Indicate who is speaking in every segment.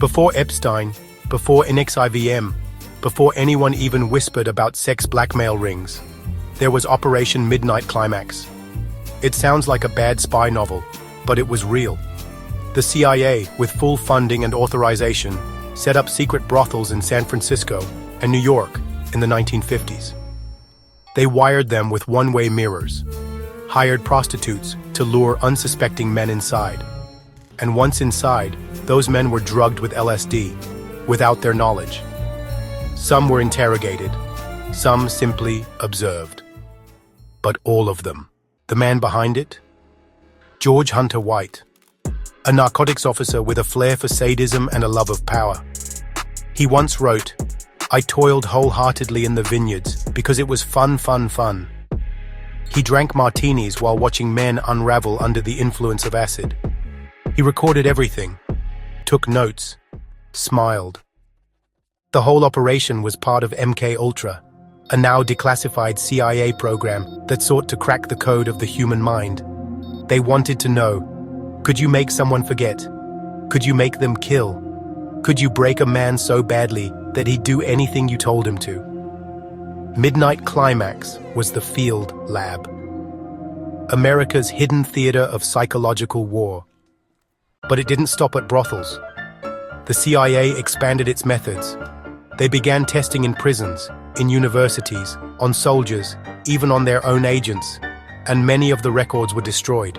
Speaker 1: Before Epstein, before NXIVM, before anyone even whispered about sex blackmail rings, there was Operation Midnight Climax. It sounds like a bad spy novel, but it was real. The CIA, with full funding and authorization, set up secret brothels in San Francisco and New York in the 1950s. They wired them with one-way mirrors, hired prostitutes to lure unsuspecting men inside. And once inside, those men were drugged with LSD, without their knowledge. Some were interrogated, some simply observed. But all of them. The man behind it? George Hunter White, a narcotics officer with a flair for sadism and a love of power. He once wrote, "I toiled wholeheartedly in the vineyards because it was fun. He drank martinis while watching men unravel under the influence of acid. He recorded everything, took notes, smiled. The whole operation was part of MK-Ultra, a now declassified CIA program that sought to crack the code of the human mind. They wanted to know, could you make someone forget? Could you make them kill? Could you break a man so badly that he'd do anything you told him to?" Midnight Climax was the field lab. America's hidden theater of psychological war. But it didn't stop at brothels. The CIA expanded its methods. They began testing in prisons, in universities, on soldiers, even on their own agents, and many of the records were destroyed,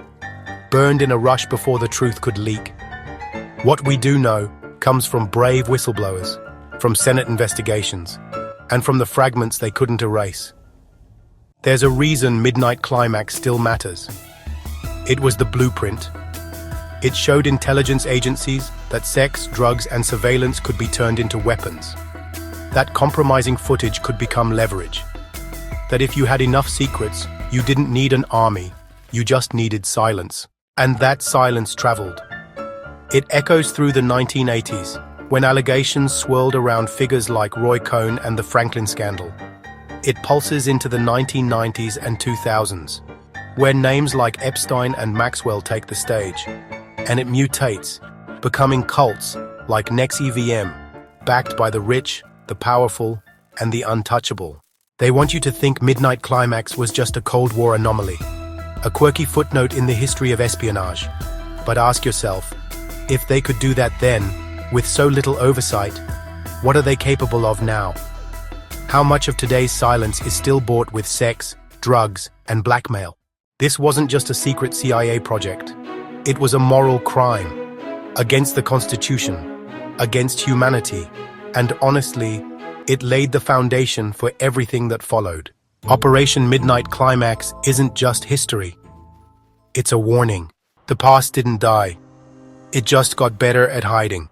Speaker 1: burned in a rush before the truth could leak. What we do know comes from brave whistleblowers, from Senate investigations, and from the fragments they couldn't erase. There's a reason Midnight Climax still matters. It was the blueprint. It showed intelligence agencies that sex, drugs, and surveillance could be turned into weapons. That compromising footage could become leverage. That if you had enough secrets, you didn't need an army, you just needed silence. And that silence traveled. It echoes through the 1980s, when allegations swirled around figures like Roy Cohn and the Franklin scandal. It pulses into the 1990s and 2000s, where names like Epstein and Maxwell take the stage. And it mutates, becoming cults like NXIVM, backed by the rich, the powerful, and the untouchable. They want you to think Midnight Climax was just a Cold War anomaly, a quirky footnote in the history of espionage. But ask yourself, if they could do that then, with so little oversight, what are they capable of now? How much of today's silence is still bought with sex, drugs, and blackmail? This wasn't just a secret CIA project. It was a moral crime, against the Constitution, against humanity, and honestly, it laid the foundation for everything that followed. Operation Midnight Climax isn't just history. It's a warning. The past didn't die. It just got better at hiding.